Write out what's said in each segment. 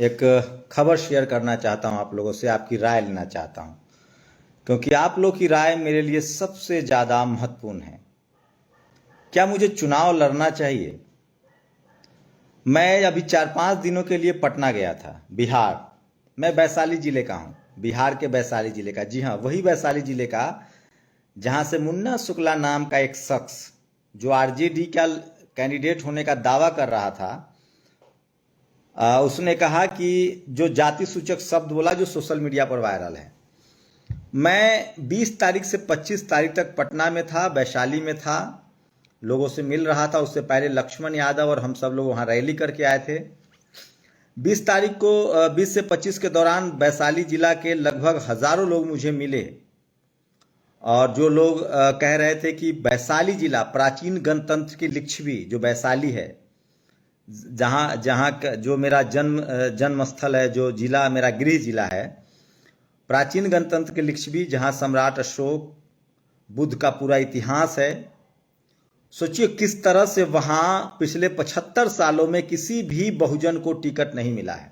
एक खबर शेयर करना चाहता हूं आप लोगों से, आपकी राय लेना चाहता हूं, क्योंकि आप लोग की राय मेरे लिए सबसे ज़्यादा महत्वपूर्ण है। क्या मुझे चुनाव लड़ना चाहिए? मैं अभी 4-5 दिनों के लिए पटना गया था, बिहार। मैं वैशाली जिले का हूँ, बिहार के वैशाली जिले का। जी हाँ, वही वैशाली जिले का जहाँ से मुन्ना शुक्ला नाम का एक शख्स जो आरजेडी का कैंडिडेट होने का दावा कर रहा था, उसने कहा कि जो जाति सूचक शब्द बोला जो सोशल मीडिया पर वायरल है। मैं 20 तारीख से 25 तारीख तक पटना में था, वैशाली में था, लोगों से मिल रहा था। उससे पहले लक्ष्मण यादव और हम सब लोग वहाँ रैली करके आए थे। 20 तारीख को 20 से 25 के दौरान वैशाली जिला के लगभग हजारों लोग मुझे मिले, और जो लोग कह रहे थे कि वैशाली जिला प्राचीन गणतंत्र की लिच्छवी जो वैशाली है, जहाँ जहाँ जो मेरा जन्म स्थल है, जो जिला मेरा गृह जिला है, प्राचीन गणतंत्र के लिच्छवी, जहाँ सम्राट अशोक, बुद्ध का पूरा इतिहास है। सोचिए किस तरह से वहाँ पिछले 75 सालों में किसी भी बहुजन को टिकट नहीं मिला है।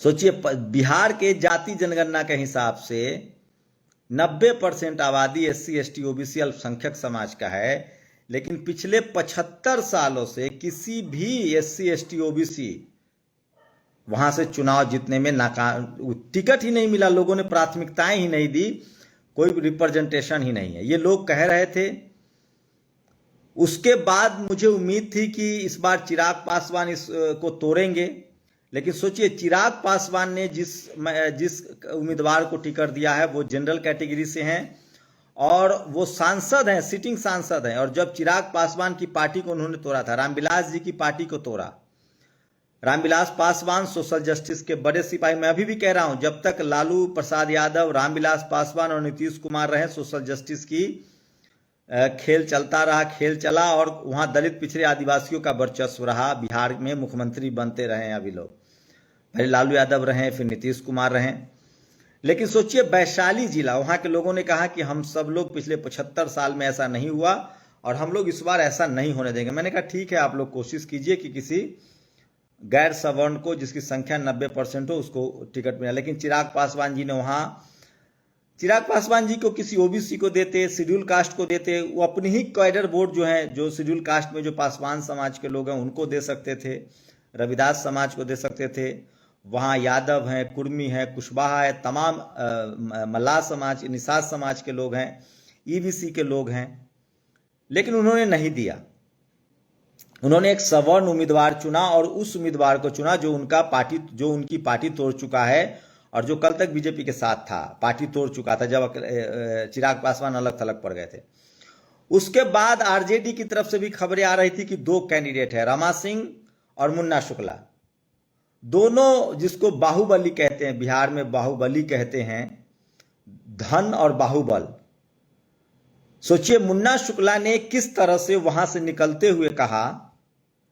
सोचिए बिहार के जाति जनगणना के हिसाब से 90% आबादी SC ST OBC अल्पसंख्यक समाज का है, लेकिन पिछले 75 सालों से किसी भी SC ST OBC वहां से चुनाव जीतने में नाकाम, टिकट ही नहीं मिला। लोगों ने प्राथमिकताएं ही नहीं दी, कोई रिप्रेजेंटेशन ही नहीं है, ये लोग कह रहे थे। उसके बाद मुझे उम्मीद थी कि इस बार चिराग पासवान इसको तोड़ेंगे, लेकिन सोचिए चिराग पासवान ने जिस उम्मीदवार को टिकट दिया है वो जनरल कैटेगरी से हैं और वो सांसद हैं, सिटिंग सांसद हैं। और जब चिराग पासवान की पार्टी को उन्होंने तोड़ा था, रामविलास जी की पार्टी को तोड़ा, रामविलास पासवान सोशल जस्टिस के बड़े सिपाही। मैं अभी भी कह रहा हूं, जब तक लालू प्रसाद यादव, रामविलास पासवान और नीतीश कुमार रहे, सोशल जस्टिस की खेल चलता रहा, खेल चला, और वहां दलित पिछड़े आदिवासियों का वर्चस्व रहा। बिहार में मुख्यमंत्री बनते रहे हैं अभी लोग, पहले लालू यादव रहे, फिर नीतीश कुमार रहे। लेकिन सोचिए वैशाली जिला, वहां के लोगों ने कहा कि हम सब लोग पिछले 75 साल में ऐसा नहीं हुआ और हम लोग इस बार ऐसा नहीं होने देंगे। मैंने कहा ठीक है, आप लोग कोशिश कीजिए कि किसी गैर सवर्ण को, जिसकी संख्या 90% हो, उसको टिकट मिला। लेकिन चिराग पासवान जी ने चिराग पासवान जी को किसी OBC को देते, शेड्यूल कास्ट को देते, वो अपनी ही कैडर बोर्ड जो है, जो शेड्यूल कास्ट में जो पासवान समाज के लोग हैं उनको दे सकते थे, रविदास समाज को दे सकते थे। वहाँ यादव हैं, कुर्मी हैं, कुशवाहा है, तमाम मल्लाह समाज, निषाद समाज के लोग हैं, EBC के लोग हैं, लेकिन उन्होंने नहीं दिया। उन्होंने एक सवर्ण उम्मीदवार चुना और उस उम्मीदवार को चुना जो उनकी पार्टी तोड़ चुका है और जो कल तक बीजेपी के साथ था, पार्टी तोड़ चुका था जब चिराग पासवान अलग थलग पड़ गए थे। उसके बाद आरजेडी की तरफ से भी खबरें आ रही थी कि 2 कैंडिडेट है, रमा सिंह और मुन्ना शुक्ला, दोनों जिसको बाहुबली कहते हैं, बिहार में बाहुबली कहते हैं, धन और बाहुबल। सोचिए मुन्ना शुक्ला ने किस तरह से वहां से निकलते हुए कहा,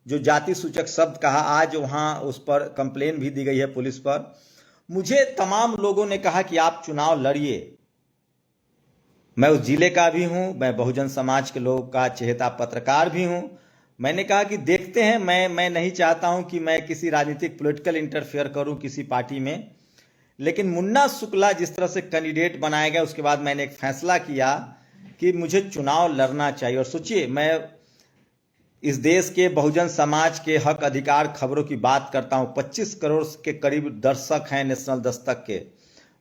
जो जाति सूचक शब्द कहा, आज वहां उस पर कंप्लेन भी दी गई है पुलिस पर। मुझे तमाम लोगों ने कहा कि आप चुनाव लड़िए। मैं उस जिले का भी हूं, मैं बहुजन समाज के लोगों का चहेता पत्रकार भी हूं। मैंने कहा कि देखते हैं, मैं नहीं चाहता हूं कि मैं किसी राजनीतिक पॉलिटिकल इंटरफेयर करूं किसी पार्टी में, लेकिन मुन्ना शुक्ला जिस तरह से कैंडिडेट बनाया गया, उसके बाद मैंने एक फैसला किया कि मुझे चुनाव लड़ना चाहिए। और सोचिए मैं इस देश के बहुजन समाज के हक अधिकार खबरों की बात करता हूं। 25 करोड़ के करीब दर्शक हैं नेशनल दस्तक के।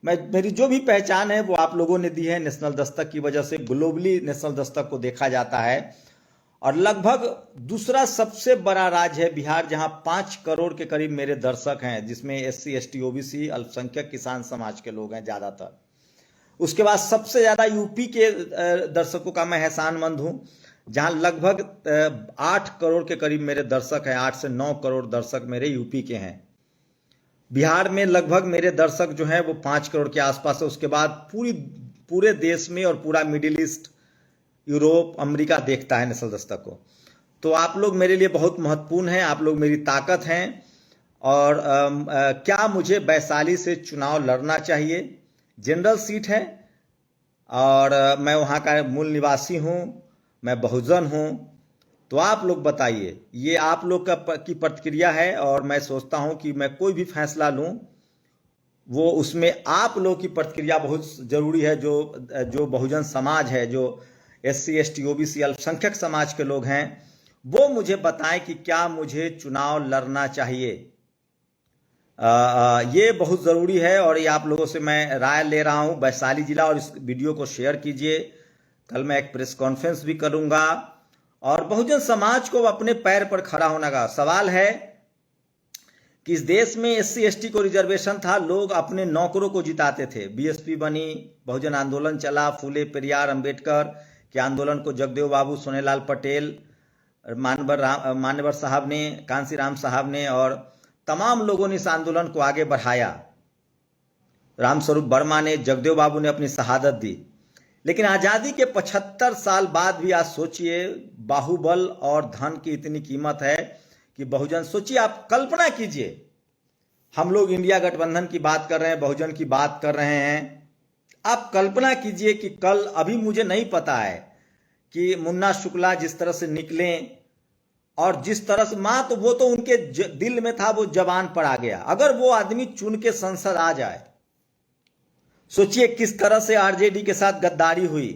मेरी जो भी पहचान है वो आप लोगों ने दी है नेशनल दस्तक की वजह से। ग्लोबली नेशनल दस्तक को देखा जाता है और लगभग दूसरा सबसे बड़ा राज्य है बिहार, जहां 5 करोड़ के करीब मेरे दर्शक हैं, जिसमें SC ST OBC अल्पसंख्यक किसान समाज के लोग हैं ज्यादातर। उसके बाद सबसे ज्यादा यूपी के दर्शकों का मैं एहसानमंद हूं, जहां लगभग 8 करोड़ के करीब मेरे दर्शक हैं। 8 से 9 करोड़ दर्शक मेरे यूपी के हैं। बिहार में लगभग मेरे दर्शक जो हैं वो 5 करोड़ के आसपास है। उसके बाद पूरे देश में और पूरा मिडिल ईस्ट, यूरोप, अमेरिका देखता है नेशनल दस्तक को। तो आप लोग मेरे लिए बहुत महत्वपूर्ण हैं, आप लोग मेरी ताकत हैं। और क्या मुझे वैशाली से चुनाव लड़ना चाहिए? जनरल सीट है और मैं वहाँ का मूल निवासी हूँ, मैं बहुजन हूँ, तो आप लोग बताइए, ये आप लोग की प्रतिक्रिया है, और मैं सोचता हूं कि मैं कोई भी फैसला लूं वो उसमें आप लोग की प्रतिक्रिया बहुत जरूरी है। जो बहुजन समाज है, जो SC ST OBC अल्पसंख्यक समाज के लोग हैं, वो मुझे बताएं कि क्या मुझे चुनाव लड़ना चाहिए। ये बहुत ज़रूरी है, और ये आप लोगों से मैं राय ले रहा हूं। वैशाली जिला, और इस वीडियो को शेयर कीजिए। कल मैं एक प्रेस कॉन्फ्रेंस भी करूंगा, और बहुजन समाज को अपने पैर पर खड़ा होने का सवाल है कि इस देश में SC ST को रिजर्वेशन था, लोग अपने नौकरों को जिताते थे। BSP बनी, बहुजन आंदोलन चला, फूले पेरियार अंबेडकर के आंदोलन को जगदेव बाबू, सोनेलाल पटेल, मान्यवर साहब ने, कांसीराम साहब ने, और तमाम लोगों ने इस आंदोलन को आगे बढ़ाया। रामस्वरूप वर्मा ने, जगदेव बाबू ने अपनी शहादत दी। लेकिन आज़ादी के 75 साल बाद भी आज सोचिए, बाहुबल और धन की इतनी कीमत है कि बहुजन, सोचिए, आप कल्पना कीजिए, हम लोग इंडिया गठबंधन की बात कर रहे हैं, बहुजन की बात कर रहे हैं। आप कल्पना कीजिए कि कल, अभी मुझे नहीं पता है कि मुन्ना शुक्ला जिस तरह से निकले और जिस तरह से, तो वो तो उनके दिल में था, वो जवान पर आ गया। अगर वो आदमी चुन के संसद आ जाए, सोचिए किस तरह से RJD के साथ गद्दारी हुई।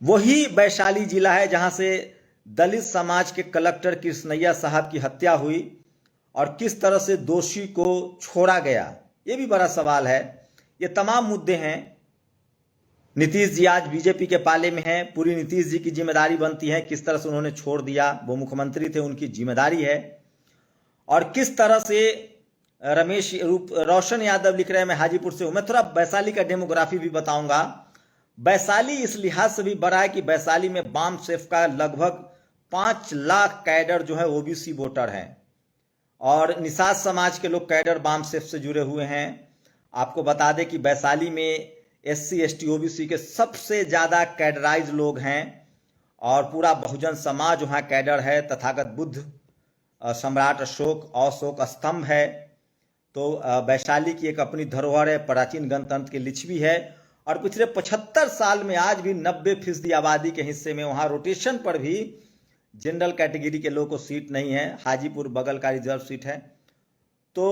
वही वैशाली जिला है जहां से दलित समाज के कलेक्टर कृष्णैया साहब की हत्या हुई, और किस तरह से दोषी को छोड़ा गया, ये भी बड़ा सवाल है। ये तमाम मुद्दे हैं। नीतीश जी आज बीजेपी के पाले में हैं, पूरी नीतीश जी की जिम्मेदारी बनती है। किस तरह से उन्होंने छोड़ दिया, वो मुख्यमंत्री थे, उनकी जिम्मेदारी है। और किस तरह से रोशन यादव लिख रहे हैं, मैं हाजीपुर से हूं। मैं थोड़ा वैशाली का डेमोग्राफी भी बताऊंगा। वैशाली इस लिहाज से भी बड़ा है कि वैशाली में बाम सेफ का लगभग 5 लाख कैडर जो है OBC वोटर हैं, और निषाद समाज के लोग कैडर बाम सेफ से जुड़े हुए हैं। आपको बता दें कि वैशाली में SC ST OBC के सबसे ज्यादा कैडराइज लोग हैं, और पूरा बहुजन समाज वहां कैडर है। तथागत बुद्ध, सम्राट अशोक स्तंभ है। तो वैशाली की एक अपनी धरोहर है, प्राचीन गणतंत्र की लिच्छवी है, और पिछले 75 साल में आज भी 90% आबादी के हिस्से में वहां रोटेशन पर भी जनरल कैटेगरी के लोगों को सीट नहीं है। हाजीपुर बगल का रिजर्व सीट है। तो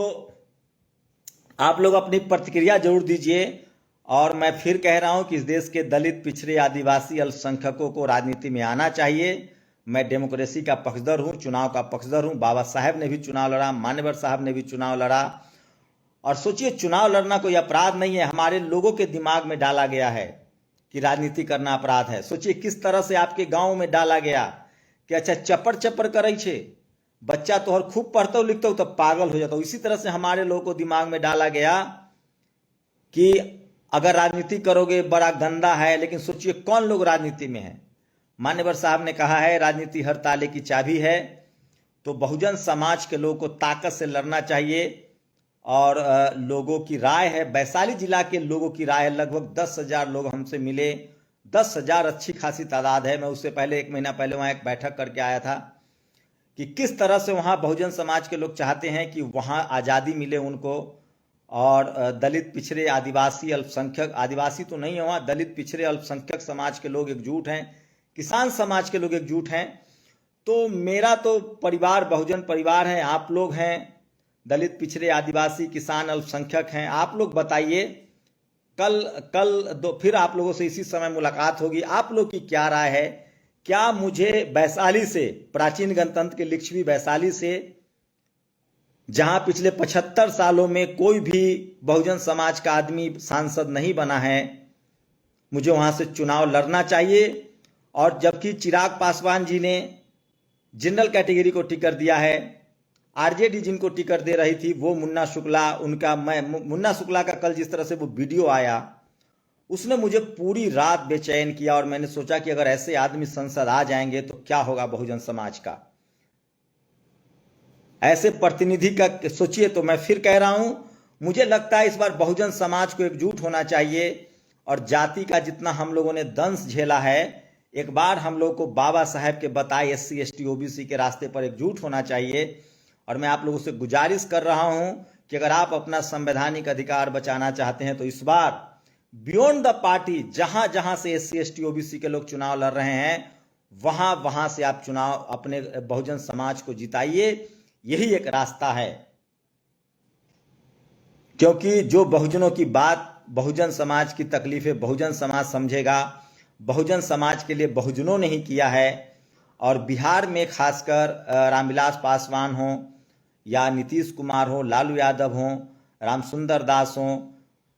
आप लोग अपनी प्रतिक्रिया जरूर दीजिए। और मैं फिर कह रहा हूं कि इस देश के दलित, पिछड़े, आदिवासी, अल्पसंख्यकों को राजनीति में आना चाहिए। मैं डेमोक्रेसी का पक्षधर हूं, चुनाव का पक्षधर हूं। बाबा साहेब ने भी चुनाव लड़ा, मान्यवर साहब ने भी चुनाव लड़ा। और सोचिए, चुनाव लड़ना कोई अपराध नहीं है। हमारे लोगों के दिमाग में डाला गया है कि राजनीति करना अपराध है। सोचिए किस तरह से आपके गांव में डाला गया कि अच्छा चपर चपर करे छे, बच्चा तो हर खूब पढ़ता हो लिखता हो तो पागल हो जाता हो। इसी तरह से हमारे लोगों को दिमाग में डाला गया कि अगर राजनीति करोगे बड़ा गंदा है। लेकिन सोचिए कौन लोग राजनीति में है। मान्यवर साहब ने कहा है राजनीति हर ताले की चाबी है। तो बहुजन समाज के लोगों को ताकत से लड़ना चाहिए। और लोगों की राय है, वैशाली जिला के लोगों की राय है, लगभग 10,000 लोग हमसे मिले। 10,000 अच्छी खासी तादाद है। मैं उससे पहले 1 महीना पहले वहाँ एक बैठक करके आया था कि किस तरह से वहाँ बहुजन समाज के लोग चाहते हैं कि वहाँ आज़ादी मिले उनको। और दलित, पिछड़े, आदिवासी, अल्पसंख्यक, आदिवासी तो नहीं है वहाँ, दलित, पिछड़े, अल्पसंख्यक समाज के लोग एकजुट हैं, किसान समाज के लोग एकजुट हैं। तो मेरा तो परिवार बहुजन परिवार है, आप लोग हैं दलित, पिछड़े, आदिवासी, किसान, अल्पसंख्यक हैं। आप लोग बताइए, कल फिर आप लोगों से इसी समय मुलाकात होगी। आप लोग की क्या राय है? क्या मुझे वैशाली से, प्राचीन गणतंत्र के लिच्छवी वैशाली से, जहां पिछले 75 सालों में कोई भी बहुजन समाज का आदमी सांसद नहीं बना है, मुझे वहां से चुनाव लड़ना चाहिए? और जबकि चिराग पासवान जी ने जनरल कैटेगरी को टिकट दिया है, RJD जिनको टिकट दे रही थी वो मुन्ना शुक्ला, मुन्ना शुक्ला का कल जिस तरह से वो वीडियो आया, उसने मुझे पूरी रात बेचैन किया। और मैंने सोचा कि अगर ऐसे आदमी संसद आ जाएंगे तो क्या होगा बहुजन समाज का। ऐसे प्रतिनिधि का सोचिए। तो मैं फिर कह रहा हूं, मुझे लगता है इस बार बहुजन समाज को एकजुट होना चाहिए। और जाति का जितना हम लोगों ने दंश झेला है, एक बार हम लोग को बाबा साहेब के बताए SC ST OBC के रास्ते पर एकजुट होना चाहिए। और मैं आप लोगों से गुजारिश कर रहा हूं कि अगर आप अपना संवैधानिक अधिकार बचाना चाहते हैं तो इस बार बियॉन्ड द पार्टी, जहां जहां से SC ST OBC के लोग चुनाव लड़ रहे हैं, वहां से आप चुनाव अपने बहुजन समाज को जिताइए। यही एक रास्ता है, क्योंकि जो बहुजनों की बात, बहुजन समाज की तकलीफें बहुजन समाज समझेगा, बहुजन समाज के लिए बहुजनों ने ही किया है। और बिहार में खासकर रामविलास पासवान हो या नीतीश कुमार हो, लालू यादव हो, रामसुंदर दास हो,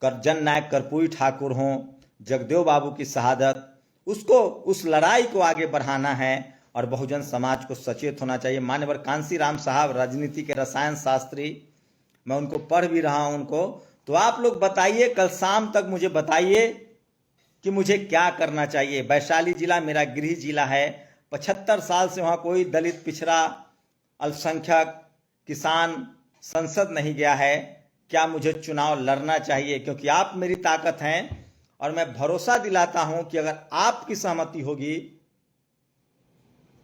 जन नायक कर्पूरी ठाकुर हो, जगदेव बाबू की शहादत, उसको उस लड़ाई को आगे बढ़ाना है और बहुजन समाज को सचेत होना चाहिए। मान्यवर कांसी राम साहब राजनीति के रसायन शास्त्री, मैं उनको पढ़ भी रहा हूं उनको। तो आप लोग बताइए, कल शाम तक मुझे बताइए कि मुझे क्या करना चाहिए। वैशाली जिला मेरा गृह जिला है, 75 साल से वहां कोई दलित, पिछड़ा, अल्पसंख्यक, किसान संसद नहीं गया है। क्या मुझे चुनाव लड़ना चाहिए? क्योंकि आप मेरी ताकत हैं और मैं भरोसा दिलाता हूं कि अगर आपकी सहमति होगी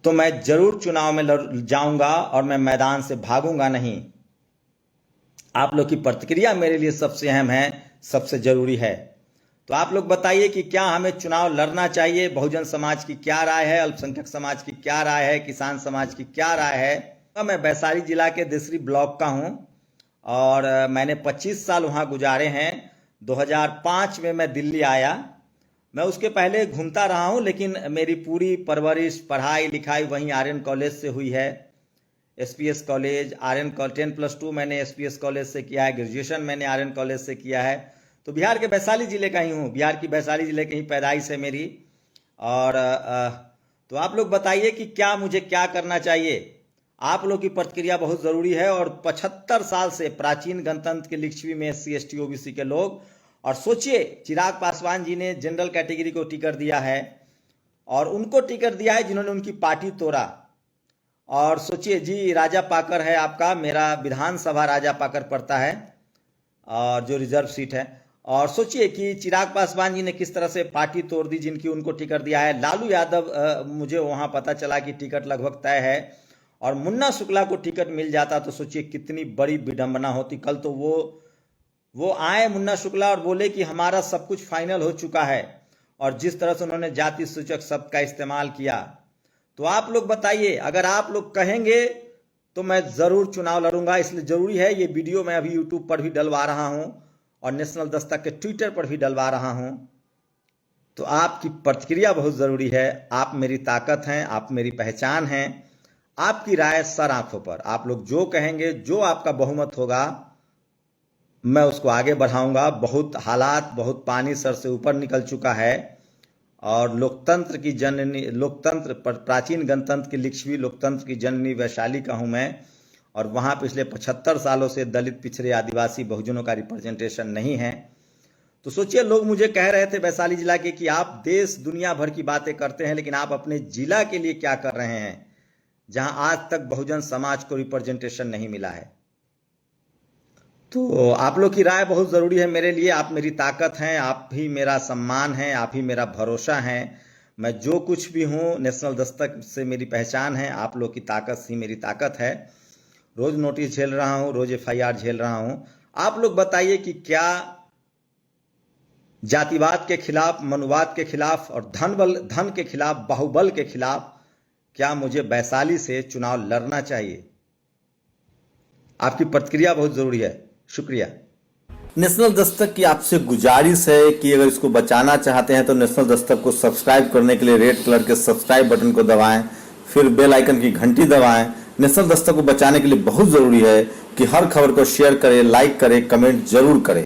तो मैं जरूर चुनाव में जाऊंगा और मैं मैदान से भागूंगा नहीं। आप लोग की प्रतिक्रिया मेरे लिए सबसे अहम है, सबसे जरूरी है। तो आप लोग बताइए कि क्या हमें चुनाव लड़ना चाहिए? बहुजन समाज की क्या राय है? अल्पसंख्यक समाज की क्या राय है? किसान समाज की क्या राय है? मैं वैशाली जिला के देसरी ब्लॉक का हूं और मैंने 25 साल वहां गुजारे हैं। 2005 में मैं दिल्ली आया। मैं उसके पहले घूमता रहा हूं, लेकिन मेरी पूरी परवरिश, पढ़ाई लिखाई वहीं आर्यन कॉलेज से हुई है। एसपीएस कॉलेज, आर्यन 10+2 मैंने एसपीएस कॉलेज से किया है। ग्रेजुएशन मैंने आर्यन कॉलेज से किया है। तो बिहार के वैशाली जिले का ही हूँ, बिहार की वैशाली जिले की ही पैदाइश है मेरी। और तो आप लोग बताइए कि क्या मुझे क्या करना चाहिए? आप लोग की प्रतिक्रिया बहुत ज़रूरी है। और 75 साल से प्राचीन गणतंत्र के लिच्छवी में SC ST OBC के लोग, और सोचिए चिराग पासवान जी ने जनरल कैटेगरी को टिकट दिया है और उनको टिकट दिया है जिन्होंने उनकी पार्टी तोड़ा। और सोचिए जी, राजा पाकर है आपका, मेरा विधानसभा राजा पाकर पड़ता है और जो रिजर्व सीट है। और सोचिए कि चिराग पासवान जी ने किस तरह से पार्टी तोड़ दी जिनकी उनको टिकट दिया है। लालू यादव, मुझे वहां पता चला कि टिकट लगभग तय है, और मुन्ना शुक्ला को टिकट मिल जाता तो सोचिए कितनी बड़ी विडंबना होती। कल तो वो आए मुन्ना शुक्ला और बोले कि हमारा सब कुछ फाइनल हो चुका है, और जिस तरह से उन्होंने जाति सूचक शब्द का इस्तेमाल किया। तो आप लोग बताइए, अगर आप लोग कहेंगे तो मैं ज़रूर चुनाव लड़ूंगा। इसलिए ज़रूरी है, ये वीडियो मैं अभी यूट्यूब पर भी डलवा रहा हूं और नेशनल दस्तक के ट्विटर पर भी डलवा रहा हूं। तो आपकी प्रतिक्रिया बहुत ज़रूरी है। आप मेरी ताकत हैं, आप मेरी पहचान हैं। आपकी राय सर आंखों पर, आप लोग जो कहेंगे, जो आपका बहुमत होगा, मैं उसको आगे बढ़ाऊंगा। बहुत हालात, बहुत पानी सर से ऊपर निकल चुका है और लोकतंत्र की जननी, लोकतंत्र, प्राचीन गणतंत्र की लिच्छवी लोकतंत्र की जननी वैशाली का हूं मैं। और वहां पिछले 75 सालों से दलित, पिछड़े, आदिवासी, बहुजनों का रिप्रेजेंटेशन नहीं है। तो सोचिए, लोग मुझे कह रहे थे वैशाली जिला के कि आप देश दुनिया भर की बातें करते हैं, लेकिन आप अपने जिला के लिए क्या कर रहे हैं जहां आज तक बहुजन समाज को रिप्रेजेंटेशन नहीं मिला है? तो आप लोग की राय बहुत ज़रूरी है मेरे लिए। आप मेरी ताकत हैं, आप ही मेरा सम्मान है, आप ही मेरा भरोसा है। मैं जो कुछ भी हूं, नेशनल दस्तक से मेरी पहचान है, आप लोग की ताकत ही मेरी ताकत है। रोज नोटिस झेल रहा हूं, रोज FIR झेल रहा हूं। आप लोग बताइए कि क्या जातिवाद के खिलाफ, मनुवाद के खिलाफ और धन के खिलाफ, बाहुबल के खिलाफ, क्या मुझे वैशाली से चुनाव लड़ना चाहिए? आपकी प्रतिक्रिया बहुत जरूरी है। शुक्रिया। नेशनल दस्तक की आपसे गुजारिश है कि अगर इसको बचाना चाहते हैं तो नेशनल दस्तक को सब्सक्राइब करने के लिए रेड कलर के सब्सक्राइब बटन को दबाएं, फिर बेल आइकन की घंटी दबाएं। नेशनल दस्तक को बचाने के लिए बहुत जरूरी है कि हर खबर को शेयर करें, लाइक करें, कमेंट जरूर करें।